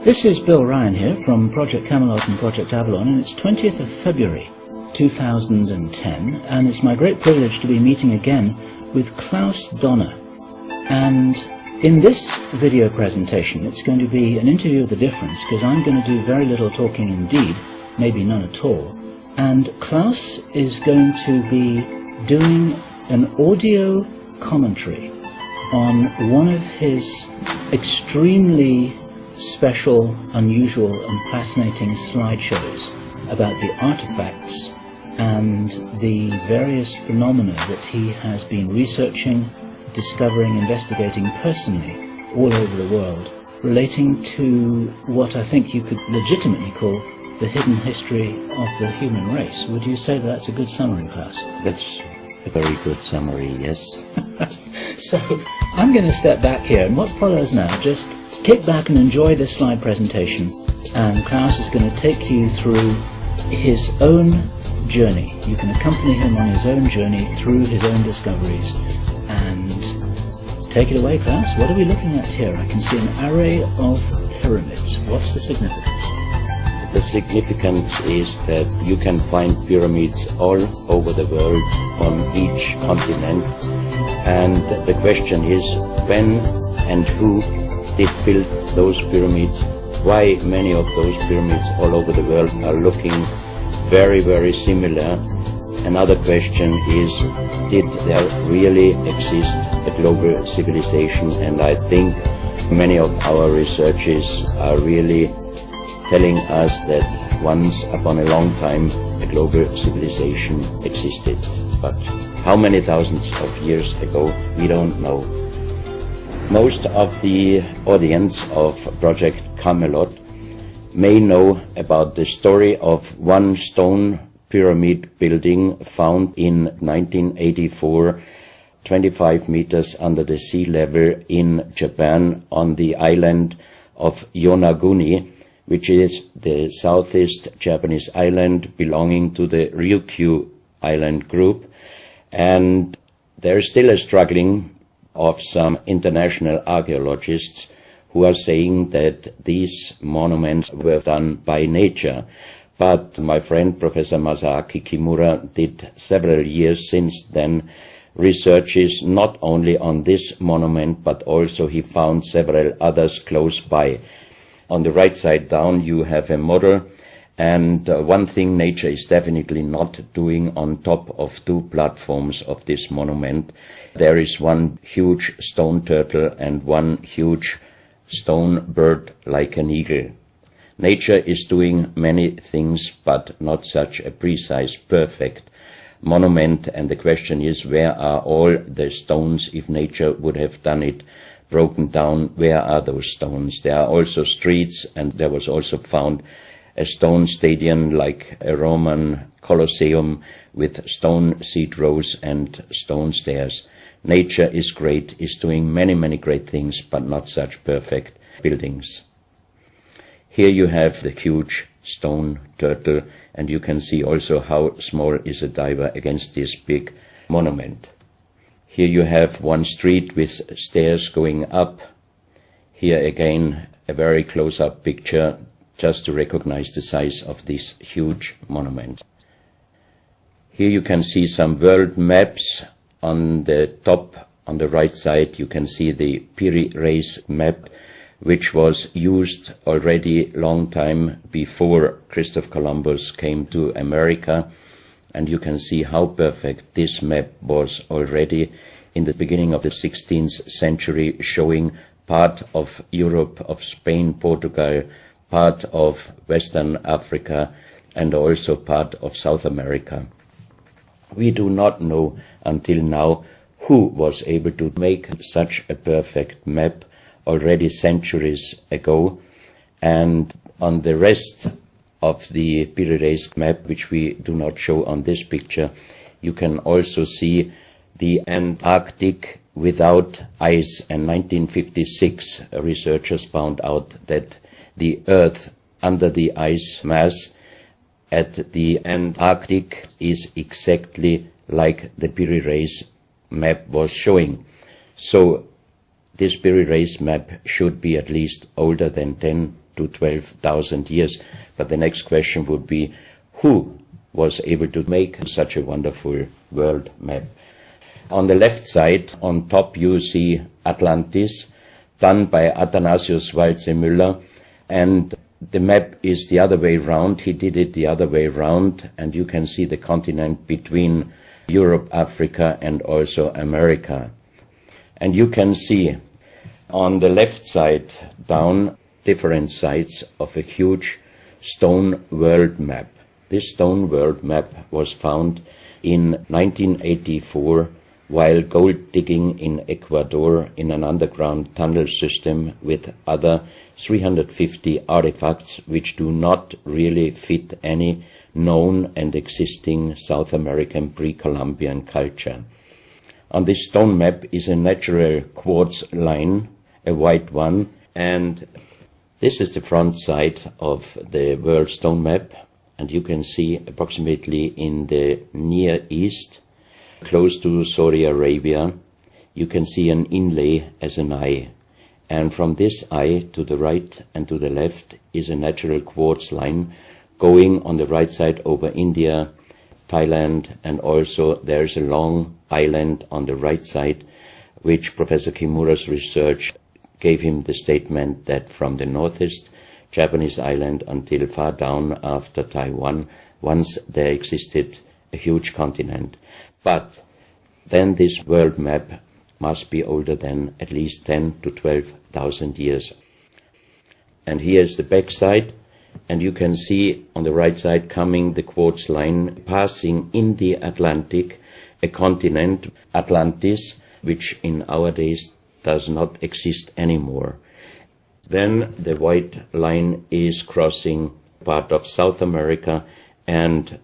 This is Bill Ryan here from Project Camelot and Project Avalon, and it's 20th of February 2010, and it's my great privilege to be meeting again with Klaus Dona. And in this video presentation, it's going to be an interview of the difference, because I'm going to do very little talking indeed, maybe none at all. And Klaus is going to be doing an audio commentary on one of his extremely special, unusual and fascinating slideshows about the artifacts and the various phenomena that he has been researching, discovering, investigating personally all over the world, relating to what I think you could legitimately call the hidden history of the human race. Would you say that's a good summary, Klaus? That's a very good summary, yes. So I'm going to step back here, and what follows now, just kick back and enjoy this slide presentation, and Klaus is going to take you through his own journey. You can accompany him on his own journey through his own discoveries. And take it away, Klaus. What are we looking at here? I can see an array of pyramids. What's the significance? The significance is that you can find pyramids all over the world on each continent, and the question is when and who did build those pyramids, why many of those pyramids all over the world are looking very, very similar. Another question is, did there really exist a global civilization? And I think many of our researchers are really telling us that once upon a long time a global civilization existed. But how many thousands of years ago, we don't know. Most of the audience of Project Camelot may know about the story of one stone pyramid building found in 1984, 25 meters under the sea level in Japan on the island of Yonaguni, which is the southeast Japanese island belonging to the Ryukyu island group. And there is still a struggling of some international archaeologists who are saying that these monuments were done by nature. But my friend Professor Masaaki Kimura did several years since then researches not only on this monument, but also he found several others close by. On the right side down you have a model, and one thing nature is definitely not doing on top of two platforms of this monument. There is one huge stone turtle and one huge stone bird like an eagle. Nature is doing many things, but not such a precise, perfect monument, and the question is, where are all the stones? If nature would have done it broken down, where are those stones? There are also streets, and there was also found a stone stadium like a Roman Colosseum with stone seat rows and stone stairs. Nature is great, is doing many, many great things, but not such perfect buildings. Here you have the huge stone turtle, and you can see also how small is a diver against this big monument. Here you have one street with stairs going up. Here again a very close-up picture just to recognize the size of this huge monument. Here you can see some world maps. On the top, on the right side, you can see the Piri Reis map, which was used already long time before Christopher Columbus came to America. And you can see how perfect this map was already in the beginning of the 16th century, showing part of Europe, of Spain, Portugal, part of Western Africa, and also part of South America. We do not know until now who was able to make such a perfect map already centuries ago, and on the rest of the Piri Reis map, which we do not show on this picture, you can also see the Antarctic without ice. In 1956, researchers found out that the Earth under the ice mass at the Antarctic is exactly like the Piri Reis map was showing. So this Piri Reis map should be at least older than 10 to 12,000 years. But the next question would be, who was able to make such a wonderful world map? On the left side, on top, you see Atlantis, done by Athanasius Waldseemüller, and the map is the other way round. He did it the other way round, and you can see the continent between Europe, Africa, and also America. And you can see on the left side down different sides of a huge stone world map. This stone world map was found in 1984 while gold digging in Ecuador in an underground tunnel system with other 350 artifacts which do not really fit any known and existing South American pre-Columbian culture. On this stone map is a natural quartz line, a white one, and this is the front side of the world stone map, and you can see approximately in the Near East, close to Saudi Arabia, you can see an inlay as an eye. And from this eye to the right and to the left is a natural quartz line going on the right side over India, Thailand, and also there's a long island on the right side, which Professor Kimura's research gave him the statement that from the northeast Japanese island until far down after Taiwan, once there existed a huge continent. But then this world map must be older than at least 10 to 12,000 years. And here's the back side, and you can see on the right side coming the quartz line passing in the Atlantic, a continent, Atlantis, which in our days does not exist anymore. Then the white line is crossing part of South America, and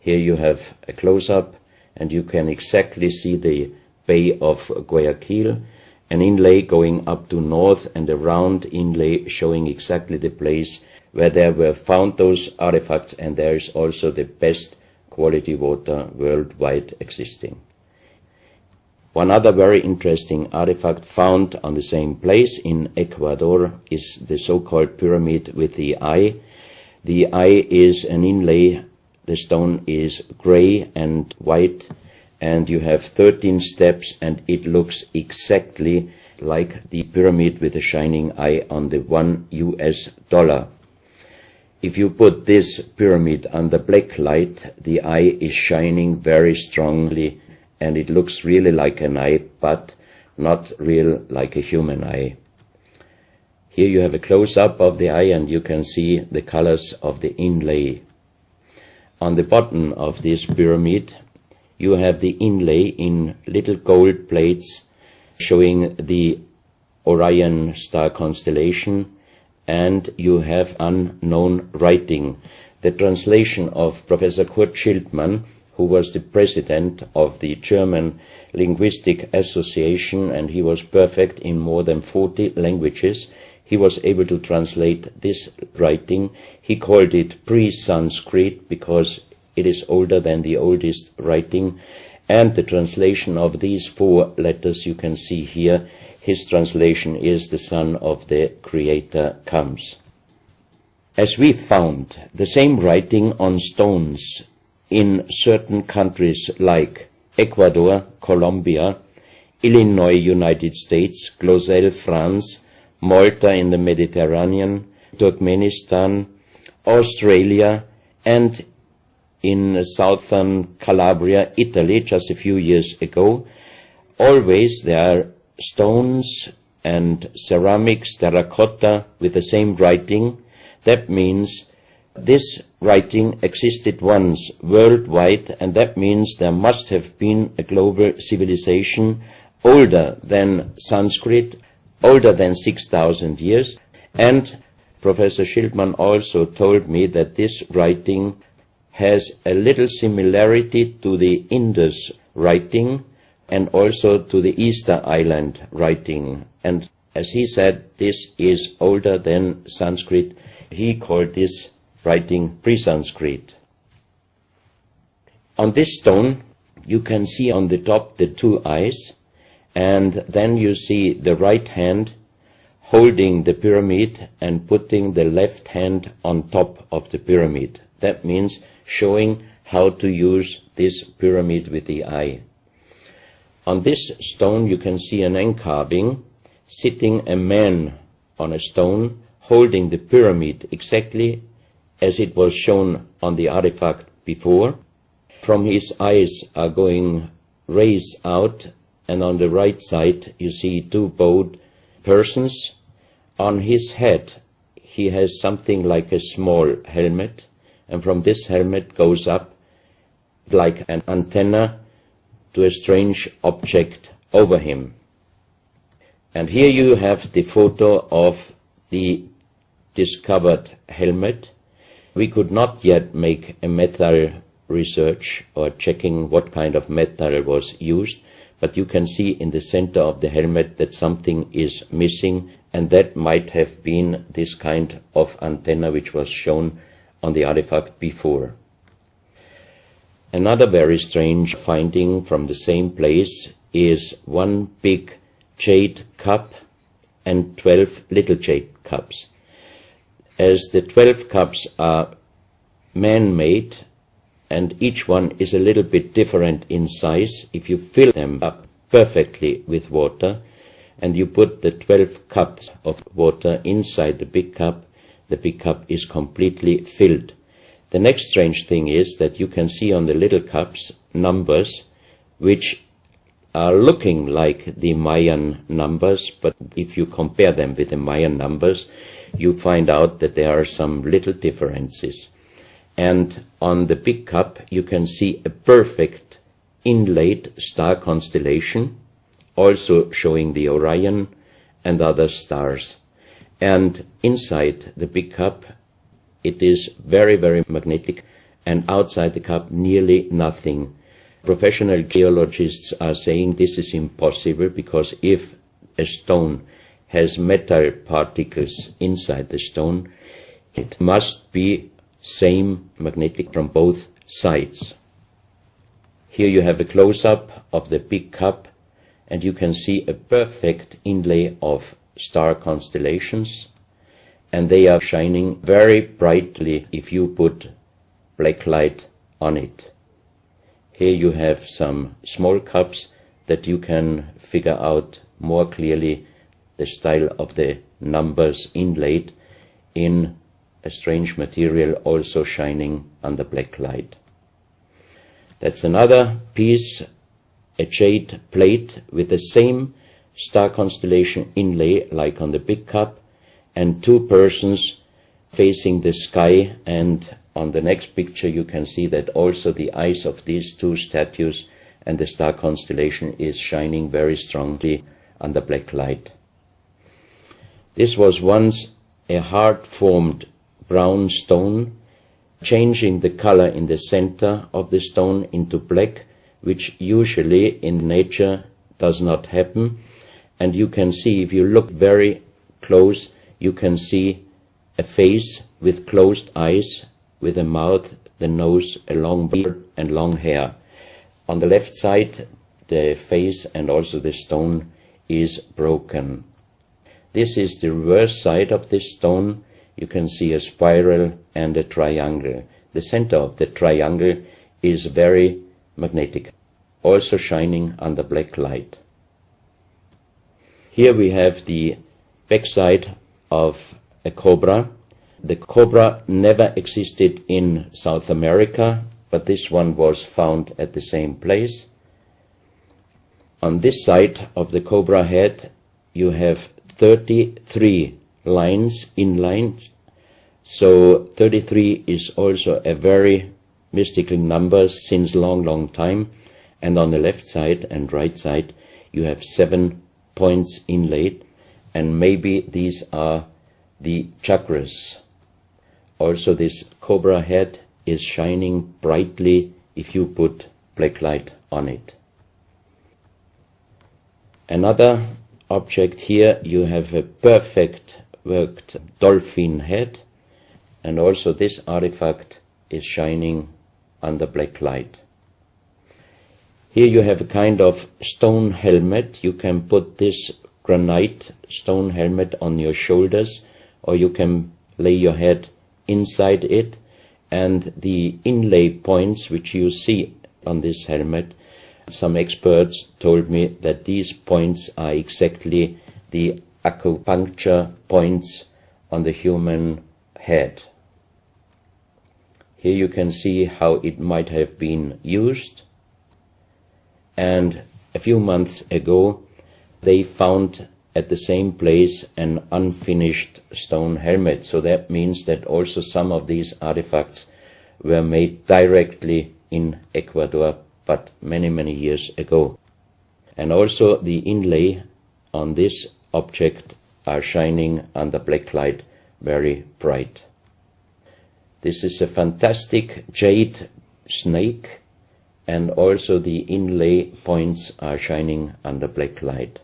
here you have a close-up, and you can exactly see the Bay of Guayaquil, an inlay going up to north, and a round inlay showing exactly the place where there were found those artifacts, and there is also the best quality water worldwide existing. One other very interesting artifact found on the same place in Ecuador is the so-called pyramid with the eye. The eye is an inlay. The stone is gray and white, and you have 13 steps, and it looks exactly like the pyramid with a shining eye on the $1. If you put this pyramid under black light, the eye is shining very strongly, and it looks really like an eye, but not real like a human eye. Here you have a close-up of the eye, and you can see the colors of the inlay. On the bottom of this pyramid, you have the inlay in little gold plates showing the Orion star constellation, and you have unknown writing. The translation of Professor Kurt Schildmann, who was the president of the German Linguistic Association, and he was perfect in more than 40 languages. He was able to translate this writing. He called it pre-Sanskrit because it is older than the oldest writing. And the translation of these 4 letters you can see here, his translation is the Son of the Creator comes. As we found the same writing on stones in certain countries like Ecuador, Colombia, Illinois, United States, Clausel, France, Malta in the Mediterranean, Turkmenistan, Australia, and in southern Calabria, Italy, just a few years ago. Always there are stones and ceramics, terracotta, with the same writing. That means this writing existed once worldwide, and that means there must have been a global civilization older than Sanskrit, older than 6,000 years. And Professor Schildmann also told me that this writing has a little similarity to the Indus writing and also to the Easter Island writing. And as he said, this is older than Sanskrit. He called this writing pre-Sanskrit. On this stone, you can see on the top the 2 eyes, and then you see the right hand holding the pyramid and putting the left hand on top of the pyramid. That means showing how to use this pyramid with the eye. On this stone you can see an encarving, sitting a man on a stone, holding the pyramid exactly as it was shown on the artifact before. From his eyes are going rays out, and on the right side you see two bowed persons. On his head he has something like a small helmet, and from this helmet goes up like an antenna to a strange object over him. And here you have the photo of the discovered helmet. We could not yet make a metal research or checking what kind of metal was used, but you can see in the center of the helmet that something is missing, and that might have been this kind of antenna which was shown on the artifact before. Another very strange finding from the same place is one big jade cup and 12 little jade cups. As the 12 cups are man-made and each one is a little bit different in size, if you fill them up perfectly with water and you put the 12 cups of water inside the big cup is completely filled. The next strange thing is that you can see on the little cups numbers which are looking like the Mayan numbers, but if you compare them with the Mayan numbers, you find out that there are some little differences. And on the big cup you can see a perfect inlaid star constellation, also showing the Orion and other stars. And inside the big cup it is very, very magnetic, and outside the cup nearly nothing. Professional geologists are saying this is impossible, because if a stone has metal particles inside the stone, it must be same magnetic from both sides. Here you have a close-up of the big cup, and you can see a perfect inlay of star constellations, and they are shining very brightly if you put black light on it. Here you have some small cups that you can figure out more clearly the style of the numbers inlaid in a strange material, also shining under black light. That's another piece, a jade plate with the same star constellation inlay like on the big cup, and two persons facing the sky, and on the next picture you can see that also the eyes of these two statues and the star constellation is shining very strongly under black light. This was once a hard-formed brown stone, changing the color in the center of the stone into black, which usually in nature does not happen. And you can see, if you look very close, you can see a face with closed eyes, with a mouth, the nose, a long beard and long hair. On the left side, the face and also the stone is broken. This is the reverse side of this stone. You can see a spiral and a triangle. The center of the triangle is very magnetic, also shining under black light. Here we have the backside of a cobra. The cobra never existed in South America, but this one was found at the same place. On this side of the cobra head you have 33 lines in lines. So 33 is also a very mystical number since long time. And on the left side and right side you have 7 points inlaid, and maybe these are the chakras. Also this cobra head is shining brightly if you put black light on it. Another object here, you have a perfect worked dolphin head, and also this artifact is shining under black light. Here you have a kind of stone helmet. You can put this granite stone helmet on your shoulders, or you can lay your head inside it, and the inlay points which you see on this helmet, some experts told me that these points are exactly the acupuncture points on the human head. Here you can see how it might have been used, and a few months ago they found at the same place an unfinished stone helmet. So that means that also some of these artifacts were made directly in Ecuador, but many, many years ago. And also the inlay on this object are shining under black light very bright. This is a fantastic jade snake, and also the inlay points are shining under black light.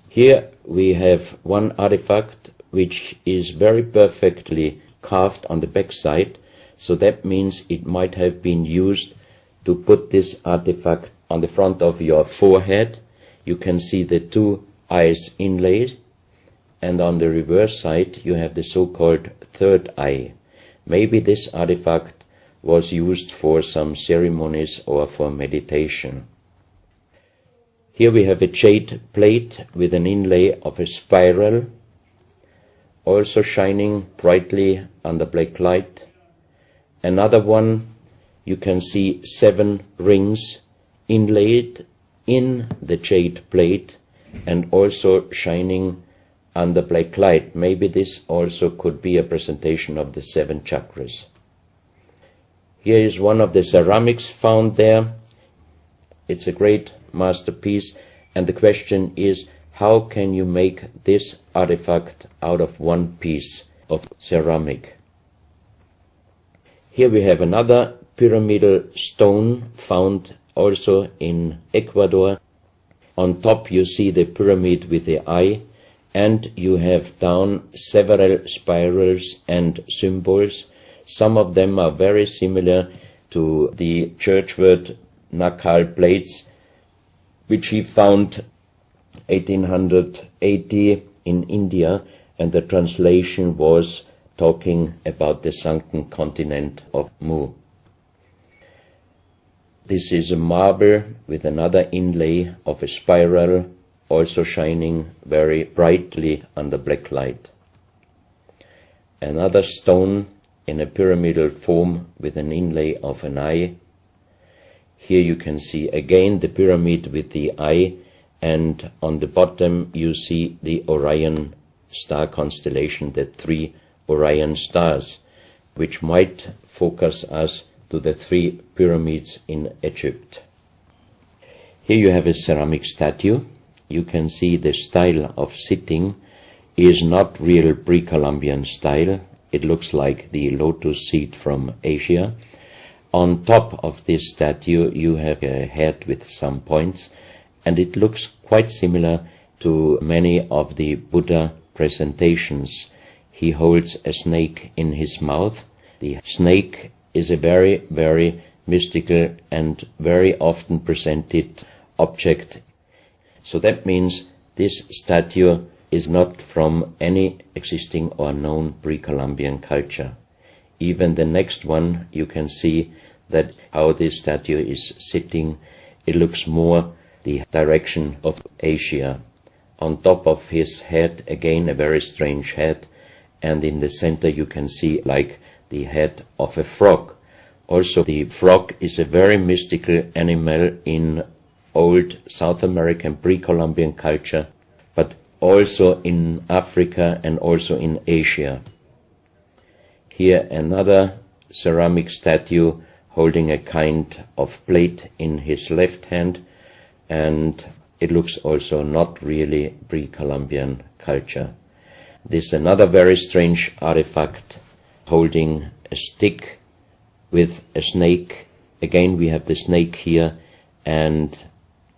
Here we have one artifact which is very perfectly carved on the back side, so that means it might have been used to put this artifact on the front of your forehead. You can see the two eyes inlaid, and on the reverse side you have the so-called third eye. Maybe this artifact was used for some ceremonies or for meditation. Here we have a jade plate with an inlay of a spiral, also shining brightly under black light. Another one, you can see 7 rings inlaid in the jade plate and also shining under black light. Maybe this also could be a presentation of the 7 chakras. Here is one of the ceramics found there. It's a great masterpiece, and the question is, how can you make this artifact out of one piece of ceramic? Here we have another pyramidal stone found also in Ecuador. On top you see the pyramid with the eye, and you have down several spirals and symbols. Some of them are very similar to the churchward Nakal plates, which he found 1880 in India, and the translation was talking about the sunken continent of Mu. This is a marble with another inlay of a spiral, also shining very brightly under black light. Another stone in a pyramidal form with an inlay of an eye. Here you can see again the pyramid with the eye, and on the bottom you see the Orion star constellation, the 3 Orion stars, which might focus us to the 3 pyramids in Egypt. Here you have a ceramic statue. You can see the style of sitting is not real pre-Columbian style. It looks like the lotus seat from Asia. On top of this statue you have a head with some points, and it looks quite similar to many of the Buddha presentations. He holds a snake in his mouth. The snake is a very, very mystical and very often presented object. So that means this statue is not from any existing or known pre-Columbian culture. Even the next one, you can see that how this statue is sitting, it looks more the direction of Asia. On top of his head, again a very strange head, and in the center you can see like the head of a frog. Also the frog is a very mystical animal in old South American pre-Columbian culture, but also in Africa and also in Asia. Here another ceramic statue holding a kind of plate in his left hand, and it looks also not really pre-Columbian culture. This is another very strange artifact holding a stick with a snake. Again we have the snake here, and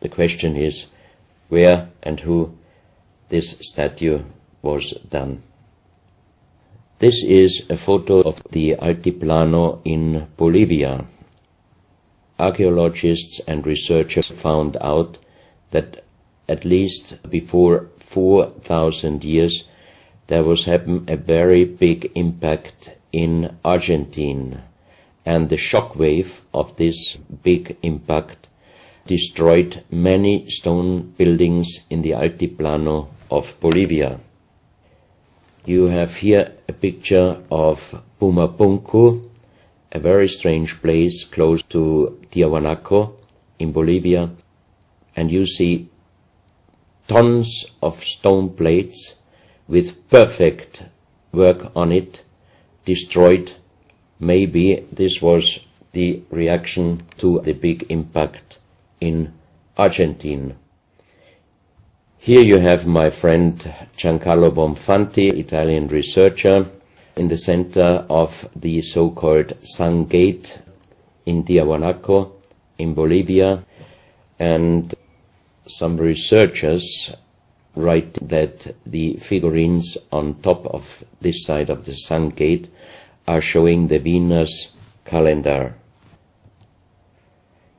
the question is where and who this statue was done. This is a photo of the Altiplano in Bolivia. Archaeologists and researchers found out that at least before 4,000 years, there was happened a very big impact in Argentina, and the shock wave of this big impact destroyed many stone buildings in the Altiplano of Bolivia. You have here a picture of Pumapunku, a very strange place close to Tiahuanaco in Bolivia, and you see tons of stone plates with perfect work on it, destroyed. Maybe this was the reaction to the big impact in Argentina. Here you have my friend Giancarlo Bonfanti, Italian researcher, in the center of the so-called Sun Gate in Tiahuanaco in Bolivia, and some researchers write that the figurines on top of this side of the Sun Gate are showing the Venus calendar.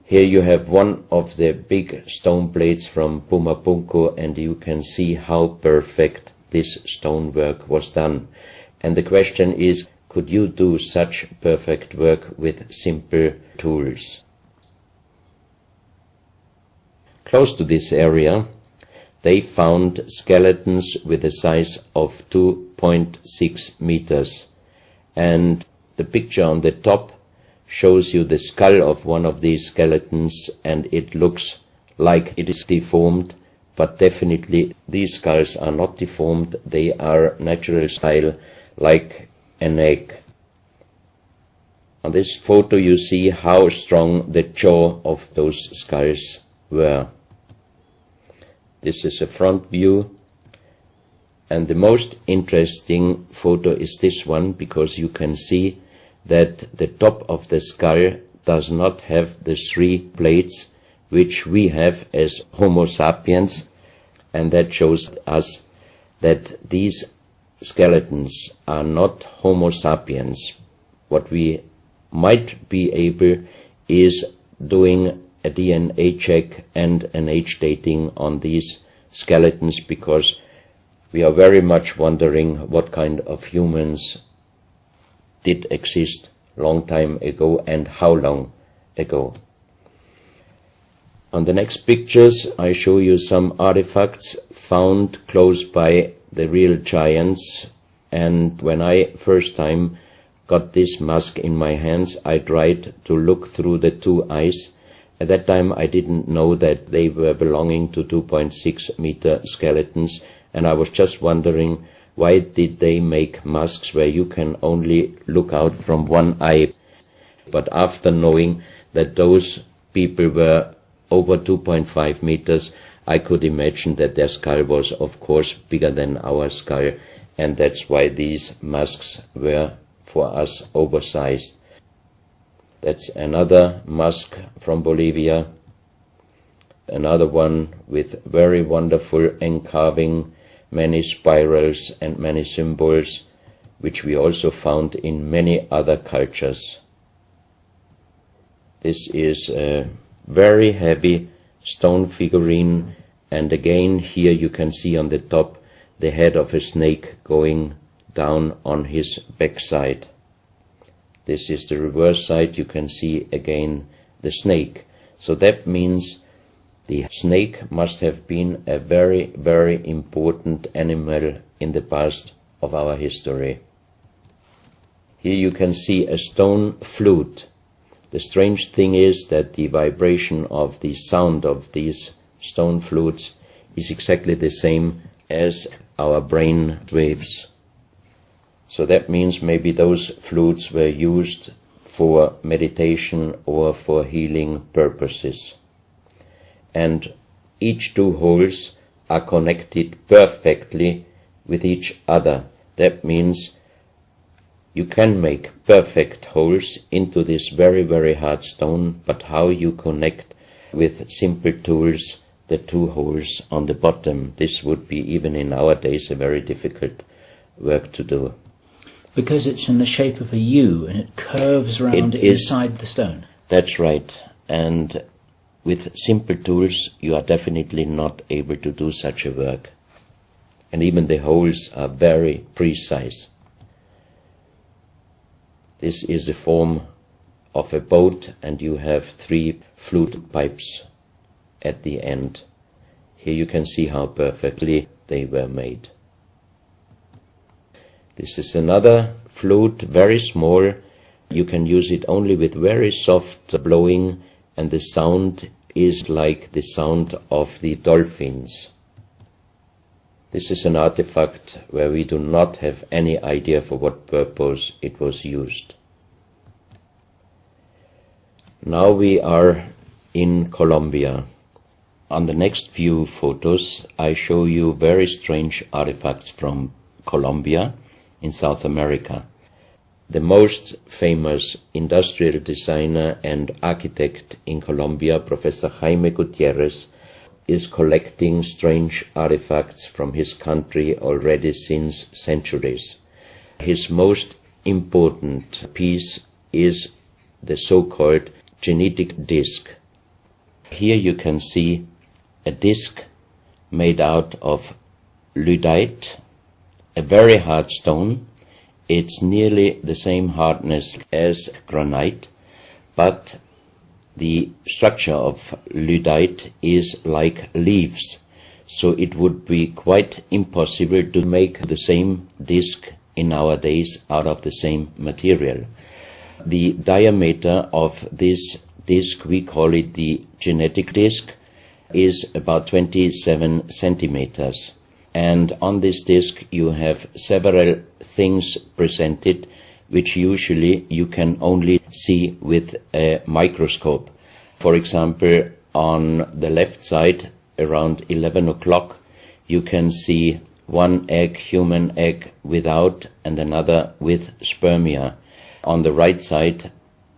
Here you have one of the big stone plates from Pumapunku, and you can see how perfect this stonework was done. And the question is, could you do such perfect work with simple tools? Close to this area, they found skeletons with a size of 2.6 meters. And the picture on the top shows you the skull of one of these skeletons, and it looks like it is deformed, but definitely these skulls are not deformed. They are natural style, like an egg. On this photo you see how strong the jaw of those skulls were. This is a front view, and the most interesting photo is this one, because you can see that the top of the skull does not have the 3 plates which we have as Homo sapiens, and that shows us that these skeletons are not Homo sapiens. What we might be able is doing a DNA check and an age dating on these skeletons, because we are very much wondering what kind of humans did exist long time ago and how long ago. On the next pictures I show you some artifacts found close by the real giants, and when I first time got this mask in my hands, I tried to look through the 2 eyes. At that time I didn't know that they were belonging to 2.6 meter skeletons, and I was just wondering, why did they make masks where you can only look out from one eye? But after knowing that those people were over 2.5 meters, I could imagine that their skull was of course bigger than our skull, and that's why these masks were for us oversized. That's another mask from Bolivia, another one with very wonderful encarving, many spirals and many symbols, which we also found in many other cultures. This is a very heavy stone figurine, and again here you can see on the top the head of a snake going down on his backside. This is the reverse side. You can see again the snake. So that means the snake must have been a very, very important animal in the past of our history. Here you can see a stone flute. The strange thing is that the vibration of the sound of these stone flutes is exactly the same as our brain waves. So that means maybe those flutes were used for meditation or for healing purposes. And each 2 holes are connected perfectly with each other. That means you can make perfect holes into this very, very hard stone, but how you connect with simple tools the 2 holes on the bottom, this would be even in our days a very difficult work to do. Because it's in the shape of a U and it curves around inside the stone. That's right. And with simple tools you are definitely not able to do such a work. And even the holes are very precise. This is the form of a boat, and you have 3 flute pipes at the end. Here you can see how perfectly they were made. This is another flute, very small. You can use it only with very soft blowing, and the sound is like the sound of the dolphins. This is an artifact where we do not have any idea for what purpose it was used. Now we are in Colombia. On the next few photos, I show you very strange artifacts from Colombia in South America. The most famous industrial designer and architect in Colombia, Professor Jaime Gutierrez, is collecting strange artifacts from his country already since centuries. His most important piece is the so-called genetic disc. Here you can see a disc made out of lyddite, a very hard stone. It's nearly the same hardness as granite, but the structure of lyddite is like leaves, so it would be quite impossible to make the same disc in our days out of the same material. The diameter of this disc, we call it the genetic disc, is about 27 centimeters. And on this disc you have several things presented which usually you can only see with a microscope. For example, on the left side, around 11 o'clock, you can see one egg, human egg, without, and another with spermia. On the right side,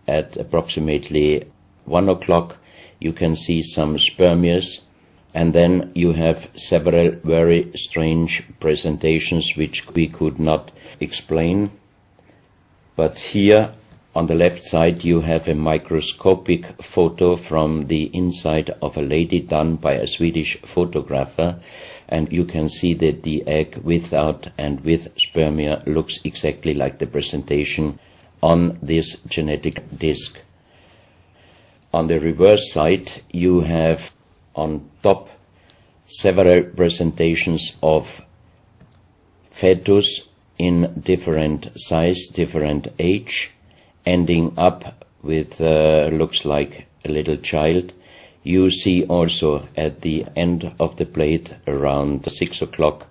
at approximately 1 o'clock, you can see some spermias, and then you have several very strange presentations which we could not explain. But here on the left side you have a microscopic photo from the inside of a lady done by a Swedish photographer, and you can see that the egg without and with spermia looks exactly like the presentation on this genetic disc. On the reverse side you have on top several presentations of fetus in different size, different age, ending up with looks like a little child. You see also at the end of the plate around 6 o'clock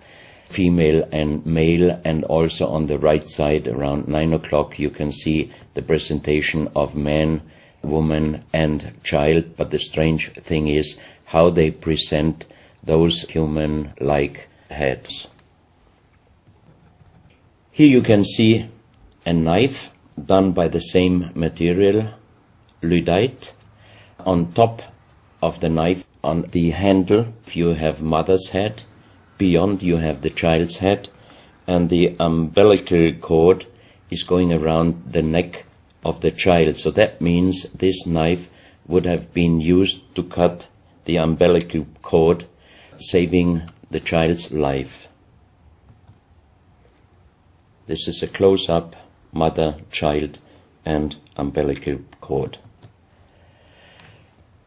female and male, and also on the right side around 9 o'clock you can see the presentation of man, woman and child. But the strange thing is how they present those human-like heads. Here you can see a knife done by the same material, lyddite. On top of the knife, on the handle, you have mother's head. Beyond you have the child's head, and the umbilical cord is going around the neck of the child. So that means this knife would have been used to cut the umbilical cord, saving the child's life. This is a close-up mother, child and umbilical cord.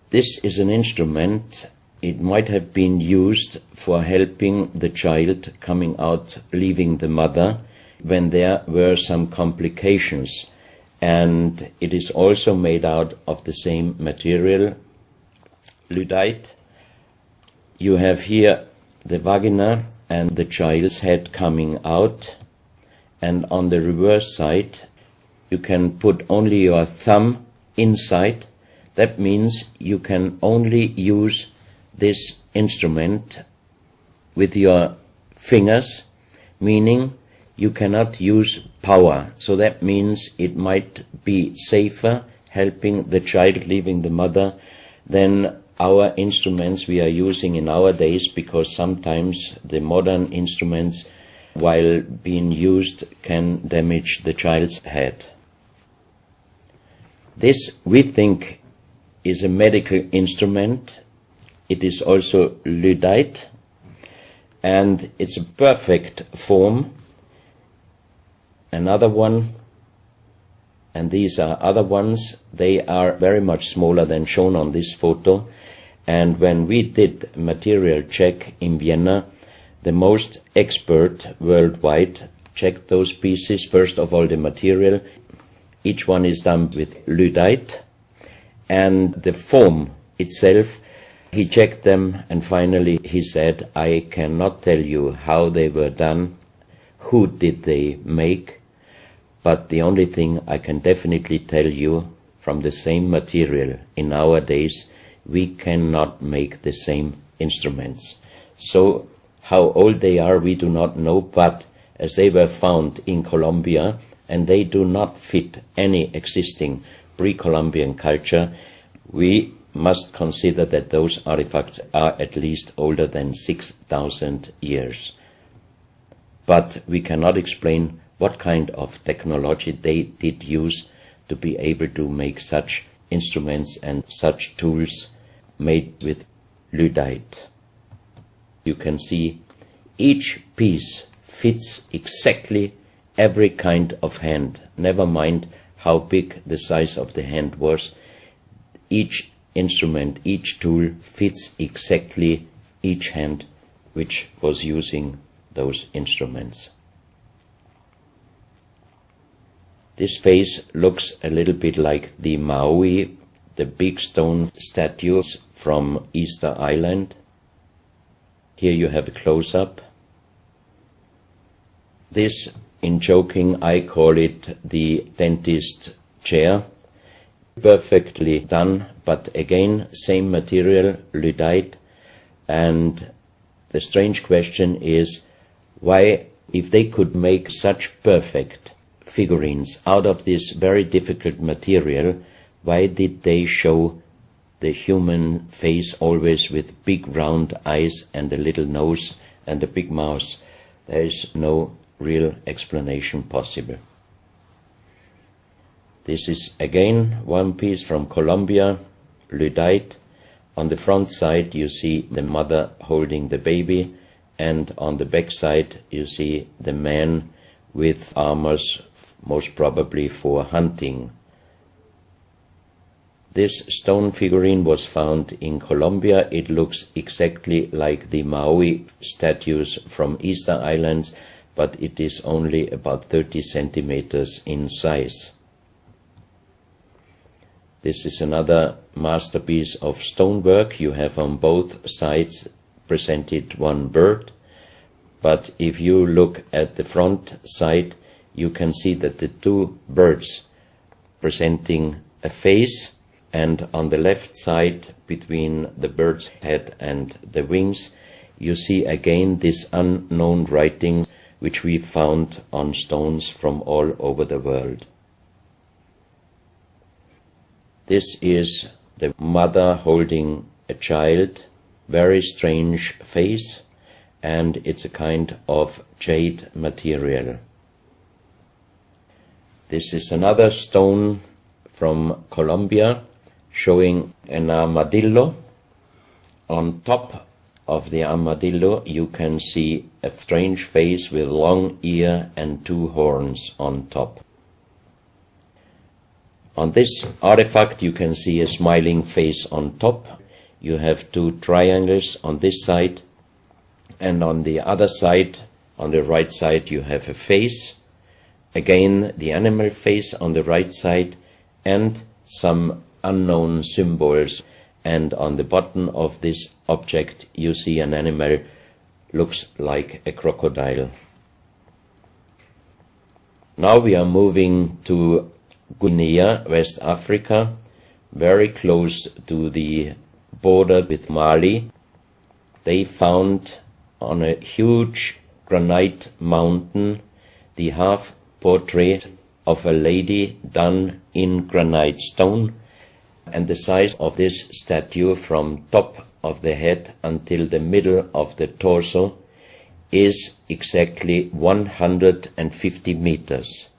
This is an instrument. It might have been used for helping the child coming out, leaving the mother, when there were some complications. And it is also made out of the same material, lyddite. You have here the vagina and the child's head coming out. And on the reverse side, you can put only your thumb inside. That means you can only use this instrument with your fingers, meaning you cannot use power. So that means it might be safer helping the child leaving the mother than our instruments we are using in our days, because sometimes the modern instruments, while being used, can damage the child's head. This, we think, is a medical instrument. It is also lyddite, and it's a perfect form. Another one, and these are other ones, they are very much smaller than shown on this photo. And when we did material check in Vienna, the most expert worldwide checked those pieces. First of all, the material. Each one is done with lyddite, and the form itself, he checked them, and finally he said, I cannot tell you how they were done, who did they make, but the only thing I can definitely tell you, from the same material in nowadays, we cannot make the same instruments. So how old they are, we do not know, but as they were found in Colombia, and they do not fit any existing pre-Columbian culture, we must consider that those artifacts are at least older than 6,000 years. But we cannot explain what kind of technology they did use to be able to make such instruments and such tools made with lyddite. You can see each piece fits exactly every kind of hand, never mind how big the size of the hand was. Each instrument, each tool fits exactly each hand which was using those instruments. This face looks a little bit like the Maui, the big stone statues from Easter Island. Here you have a close-up. This, in joking, I call it the dentist chair. Perfectly done, but again, same material, lyddite. And the strange question is, why, if they could make such perfect figurines out of this very difficult material, why did they show the human face always with big round eyes and a little nose and a big mouth? There is no real explanation possible. This is again one piece from Colombia, lyddite. On the front side you see the mother holding the baby, and on the back side you see the man with armors, most probably for hunting. This stone figurine was found in Colombia. It looks exactly like the Maui statues from Easter Islands, but it is only about 30 centimeters in size. This is another masterpiece of stonework. You have on both sides presented one bird, but if you look at the front side, you can see that the two birds presenting a face, and on the left side, between the bird's head and the wings, you see again this unknown writing which we found on stones from all over the world. This is the mother holding a child, very strange face, and it's a kind of jade material. This is another stone from Colombia showing an armadillo. On top of the armadillo you can see a strange face with long ear and two horns on top. On this artifact you can see a smiling face on top. You have two triangles on this side, and on the other side, on the right side, you have a face. Again, the animal face on the right side, and some unknown symbols. And on the bottom of this object you see an animal, looks like a crocodile. Now we are moving to Guinea, West Africa, very close to the border with Mali. They found on a huge granite mountain the half portrait of a lady done in granite stone, and the size of this statue from top of the head until the middle of the torso is exactly 150 meters.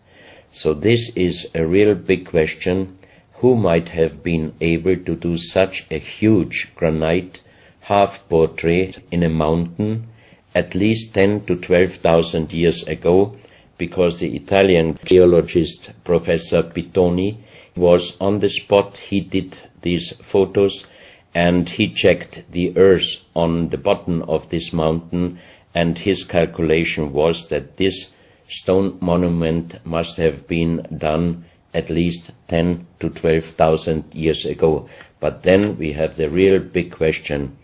So this is a real big question. who might have been able to do such a huge granite half-portrait in a mountain at least 10 to 12,000 years ago, because the Italian geologist Professor Pittoni was on the spot. He did these photos and he checked the earth on the bottom of this mountain, and his calculation was that this stone monument must have been done at least 10 to 12,000 years ago. But then we have the real big question: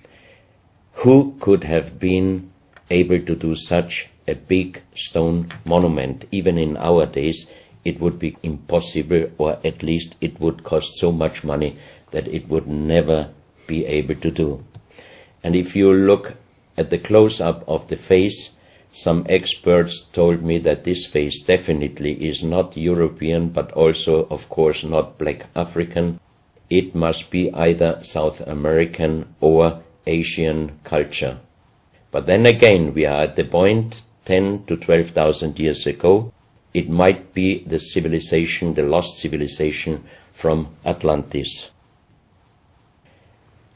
who could have been able to do such a big stone monument? Even in our days it would be impossible, or at least it would cost so much money that it would never be able to do. And if you look at the close-up of the face, some experts told me that this face definitely is not European, but also, of course, not black African. It must be either South American or Asian culture. But then again, we are at the point 10 to 12,000 years ago. It might be the civilization, the lost civilization from Atlantis.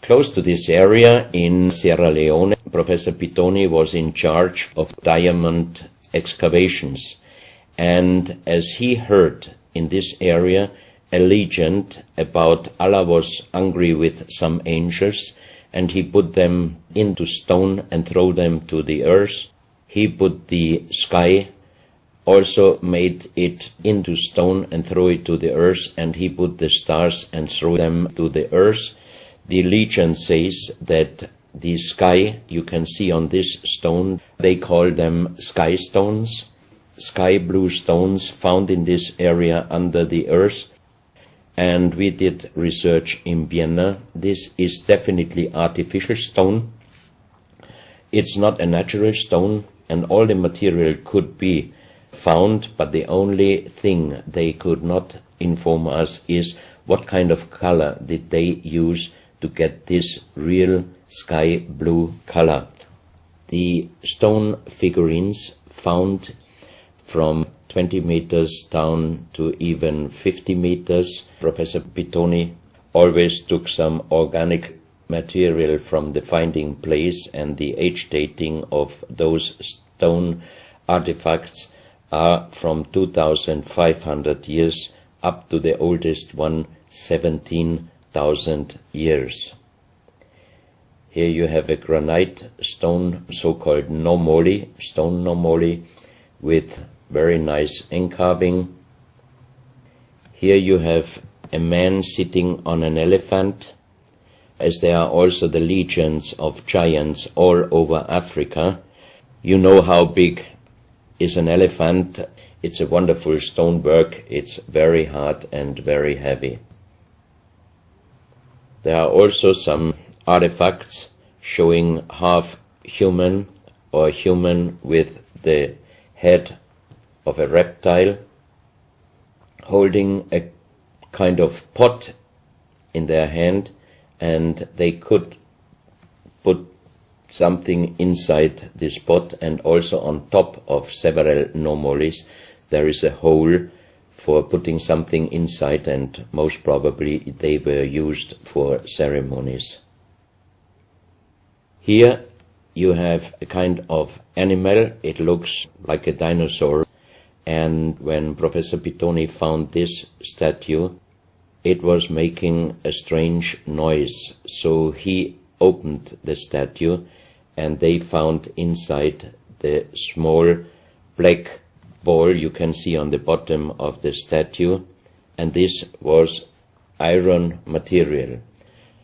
Close to this area in Sierra Leone, Professor Pittoni was in charge of diamond excavations. And as he heard in this area a legend about Allah was angry with some angels, and he put them into stone and throw them to the earth. He put the sky, also made it into stone and throw it to the earth, and he put the stars and throw them to the earth. The legend says that the sky, you can see on this stone, they call them sky stones, sky blue stones found in this area under the earth. And we did research in Vienna. This is definitely artificial stone. It's not a natural stone, and all the material could be found, but the only thing they could not inform us is what kind of color did they use to get this real sky blue color. The stone figurines found from 20 meters down to even 50 meters. Professor Pittoni always took some organic material from the finding place, and the age dating of those stone artifacts are from 2,500 years up to the oldest one, 17,000 years. Here you have a granite stone, so-called nomoli, stone nomoli, with very nice encarving. Here you have a man sitting on an elephant, as there are also the legends of giants all over Africa. You know how big is an elephant. It's a wonderful stonework. It's very hard and very heavy. There are also some artifacts showing half human or human with the head of a reptile, holding a kind of pot in their hand, and they could put something inside this pot, and also on top of several nomolis there is a hole for putting something inside, and most probably they were used for ceremonies. Here you have a kind of animal. It looks like a dinosaur. And when Professor Pittoni found this statue, it was making a strange noise. So he opened the statue, and they found inside the small black ball you can see on the bottom of the statue, and this was iron material.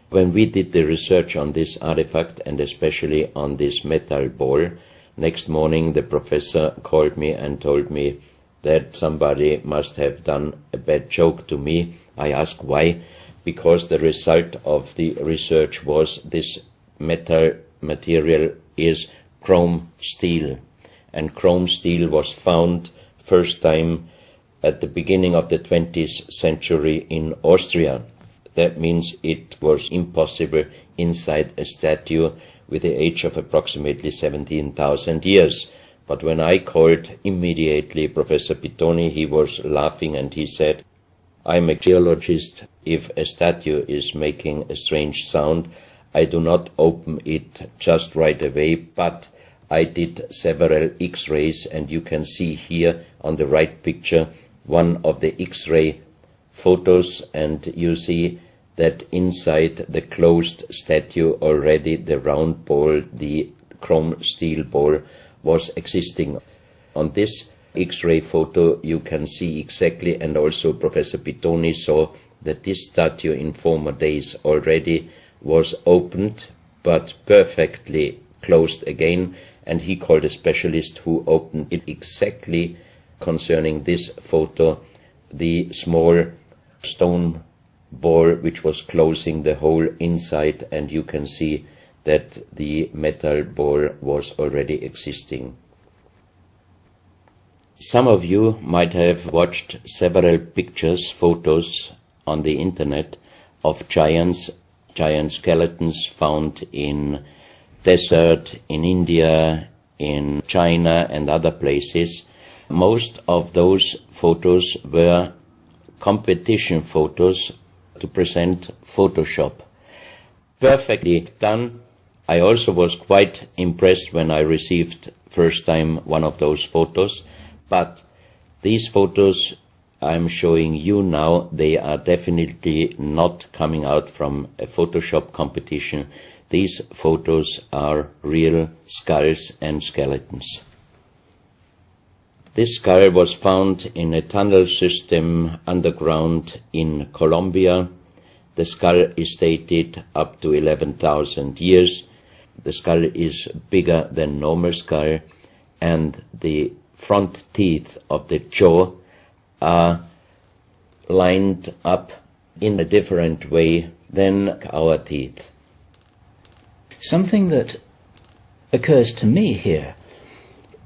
When we did the research on this artifact, and especially on this metal ball, next morning the professor called me and told me that somebody must have done a bad joke to me. I asked why. Because the result of the research was this metal material is chrome steel. And chrome steel was found first time at the beginning of the 20th century in Austria. That means it was impossible inside a statue with the age of approximately 17,000 years. But when I called immediately Professor Pittoni, he was laughing and he said, "I'm a geologist. if a statue is making a strange sound, I do not open it just right away, but I did several X-rays, and you can see here on the right picture one of the X-ray photos, and you see that inside the closed statue already the round ball, the chrome steel ball, was existing. On this X-ray photo you can see exactly, and also Professor Pittoni saw, that this statue in former days already was opened but perfectly closed again, and he called a specialist who opened it exactly concerning this photo, the small stone ball which was closing the hole inside, and you can see that the metal ball was already existing. Some of you might have watched several pictures, photos on the internet of giant skeletons found in desert, in India, in China and other places. Most of those photos were competition photos to present Photoshop. Perfectly done. I also was quite impressed when I received first time one of those photos, but these photos I'm showing you now, they are definitely not coming out from a Photoshop competition. These photos are real skulls and skeletons. This skull was found in a tunnel system underground in Colombia. The skull is dated up to 11,000 years. The skull is bigger than normal skull, and the front teeth of the jaw are lined up in a different way than our teeth. Something that occurs to me here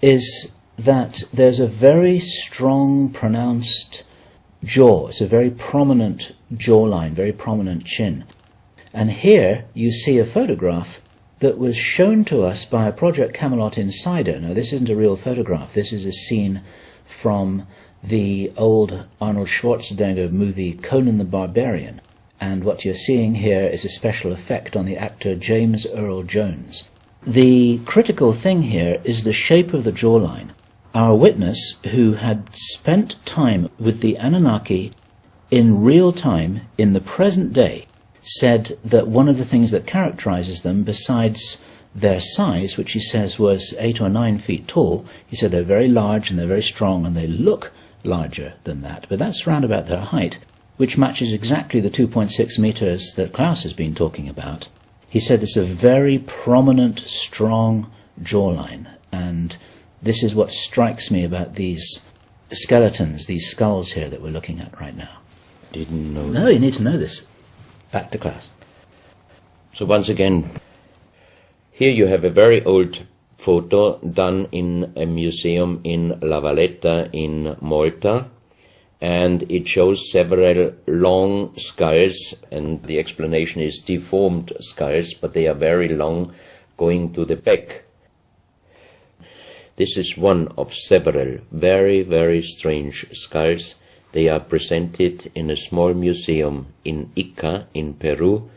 is that there's a very strong, pronounced jaw. It's a very prominent jawline, very prominent chin. And here you see a photograph that was shown to us by a Project Camelot insider. Now, this isn't a real photograph. This is a scene from the old Arnold Schwarzenegger movie Conan the Barbarian. And what you're seeing here is a special effect on the actor James Earl Jones. The critical thing here is the shape of the jawline. Our witness, who had spent time with the Anunnaki in real time, in the present day, said that one of the things that characterizes them, besides their size, which he says was 8 or 9 feet tall, he said they're very large and they're very strong and they look larger than that. But that's round about their height, which matches exactly the 2.6 meters that Klaus has been talking about. He said it's a very prominent, strong jawline, and this is what strikes me about these skeletons, these skulls here that we're looking at right now. Didn't know. No, you need to know this. Back to Klaus. So once again, here you have a very old photo done in a museum in La Valletta in Malta, and it shows several long skulls, and the explanation is deformed skulls, but they are very long, going to the back. This is one of several very, very strange skulls. They are presented in a small museum in Ica in Peru.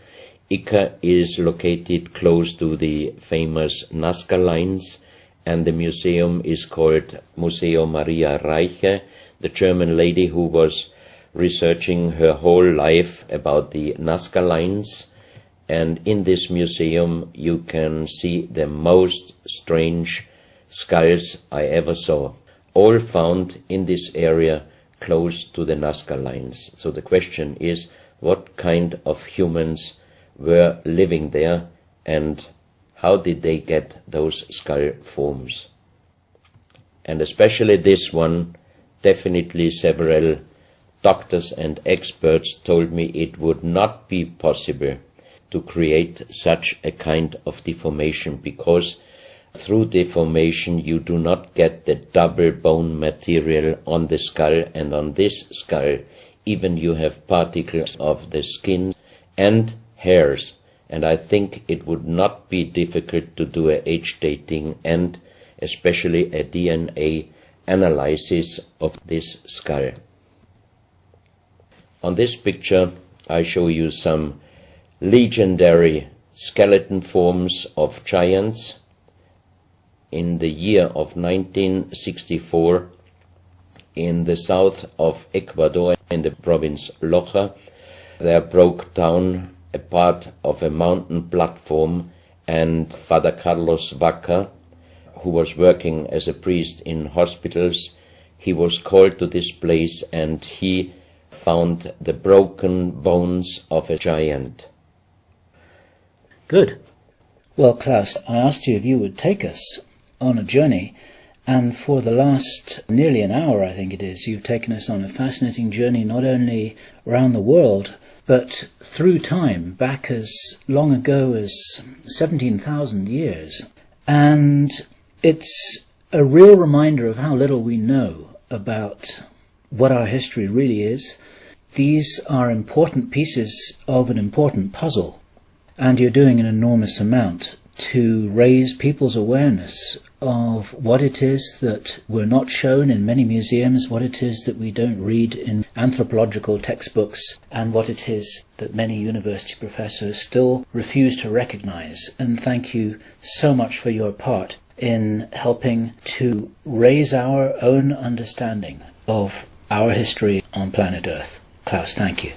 Ica is located close to the famous Nazca lines, and the museum is called Museo Maria Reiche, the German lady who was researching her whole life about the Nazca lines. And in this museum you can see the most strange skulls I ever saw, all found in this area close to the Nazca lines. So the question is, what kind of humans were living there, and how did they get those skull forms? And especially this one, definitely several doctors and experts told me it would not be possible to create such a kind of deformation, because through deformation you do not get the double bone material on the skull, and on this skull even you have particles of the skin and hairs, and I think it would not be difficult to do a age dating and especially a DNA analysis of this skull. On this picture I show you some legendary skeleton forms of giants. In the year of 1964, in the south of Ecuador, in the province Loja, there broke down a part of a mountain platform, and Father Carlos Vaca, who was working as a priest in hospitals, he was called to this place and he found the broken bones of a giant. Good. Well, Klaus, I asked you if you would take us on a journey, and for the last nearly an hour, I think it is, you've taken us on a fascinating journey not only around the world, but through time, back as long ago as 17,000 years. And it's a real reminder of how little we know about what our history really is. These are important pieces of an important puzzle, and you're doing an enormous amount to raise people's awareness of what it is that we're not shown in many museums, what it is that we don't read in anthropological textbooks, and what it is that many university professors still refuse to recognize. And thank you so much for your part in helping to raise our own understanding of our history on planet Earth. Klaus, thank you.